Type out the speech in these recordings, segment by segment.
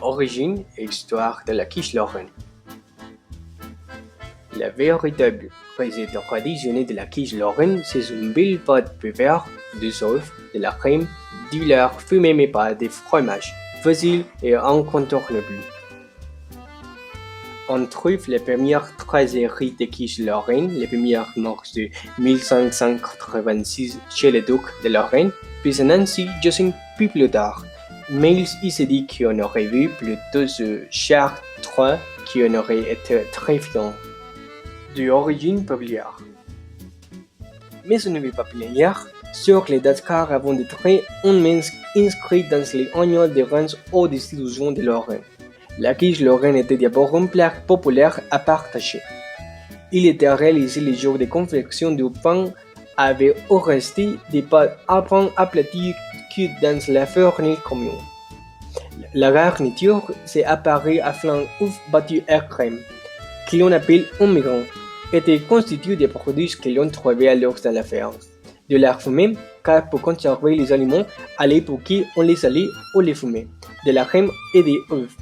Origine et histoire de la quiche Lorraine. La véritable recette traditionnelle de la quiche Lorraine, c'est une belle pâte beurre, des œufs, de la crème, du lard fumé mais pas de fromage. Facile et incontournable. On trouve les premières traceries de quiche Lorraine, les premières marques de 1586 chez le duc de Lorraine, puis Nancy Jocelyn plus tard. Mais il se dit qu'on aurait vu plutôt ce Chartres qui en aurait été très fiant. D'origine populaire. Mais ce n'est pas populaire sur les dates car avant d'être inscrit dans les annales de Reims aux institutions de Lorraine. La quiche Lorraine était d'abord un plat populaire à partager. Il était réalisé les jours de confection du pain avec au reste des pâtes à pain aplaties cuites dans la farine commune. La garniture s'est apparue à flanc œuf battu à crème, que l'on appelle un migrant, était constitué des produits que l'on trouvait alors dans la ferme. De l'air fumé, car pour conserver les aliments, à l'époque on les salait ou les fumait, de la crème et des œufs.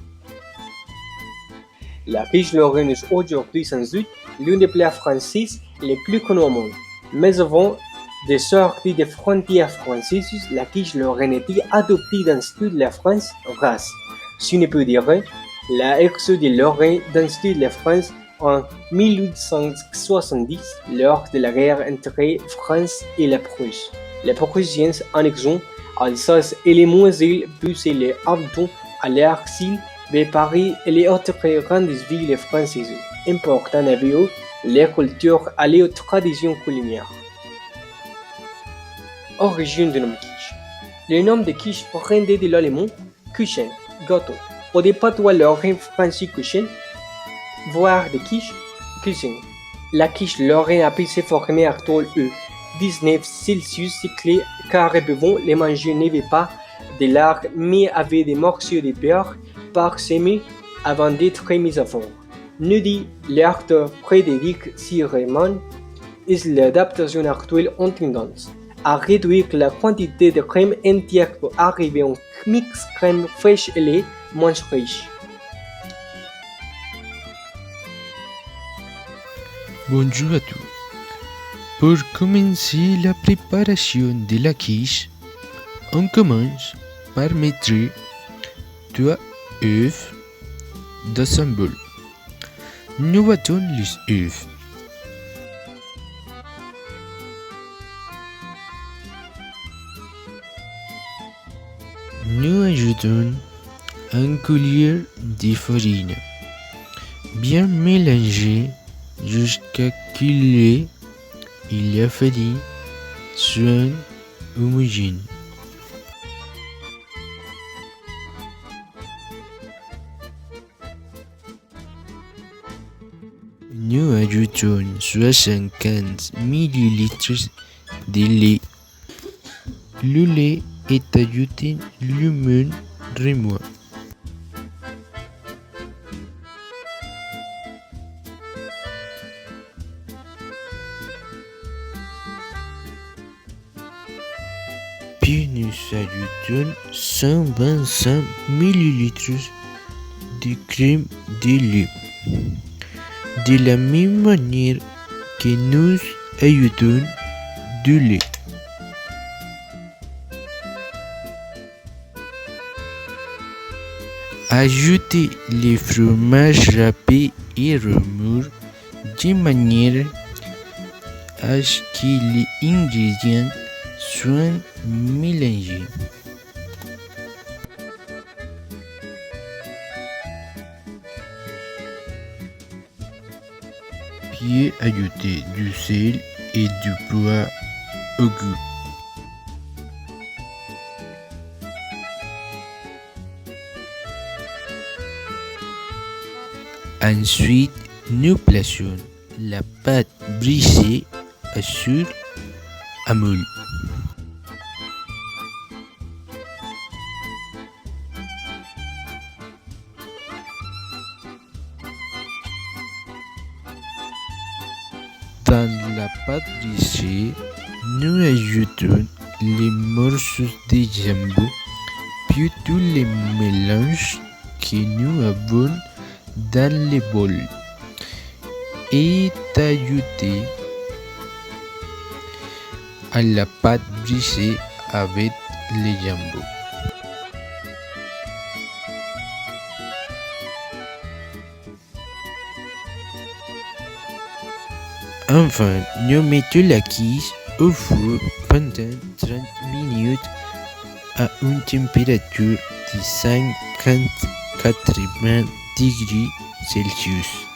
La quiche Lorraine est aujourd'hui sans doute l'une des plats français les plus connus au monde. Mais avant de sortir des frontières françaises, la quiche Lorraine était adoptée dans toute la France grâce, si on peut dire, la exode de Lorraine dans toute la France en 1870 lors de la guerre entre France et la Prusse. Les Prussiens annexant Alsace et les Moselle poussaient les habitants à l'exil vers Paris et les autres grandes villes françaises, important avec eux les cultures et les traditions culinaires. Origine du nom quiche. Le nom de quiche provenait de l'allemand Kuchen, gâteau, ou des patois lorrains français Kuchen, voire de quiche, cuisine. La quiche lorraine a pu se former à tôle 19 Celsius cyclé car buvons les manger n'avait pas de lard mais avait des morceaux de beurre parsemés avant d'être mis à fond. Nous dit l'auteur Frédéric Sireman est l'adaptation actuelle en tendance à réduire la quantité de crème entière pour arriver à un mix crème fraîche et lait moins riche. Bonjour à tous. Pour commencer la préparation de la quiche, on commence par mettre 3 œufs dans un bol. Nous battons les œufs. Nous ajoutons un collier de farine, bien mélangé jusqu'à ce que la farine soit homogène. Nous ajoutons 75 ml de lait. Le lait est ajouté le moindrement. Puis nous ajoutons 125 ml de crème de lait. De la même manière que nous ajoutons du lait. Ajoutez le fromage râpé et remuez de manière à ce que les ingrédients soient mélangés. Puis ajoutez du sel et du poivre au goût. Ensuite, nous plaçons la pâte brisée sur un moule. Dans la pâte brisée, nous ajoutons les morceaux de jambon, puis tous les mélanges que nous avons dans le bol et ajouter à la pâte brisée avec le jambon. Enfin, nous mettons la quiche au four pendant 30 minutes à une température de 50-80 degrés Celsius.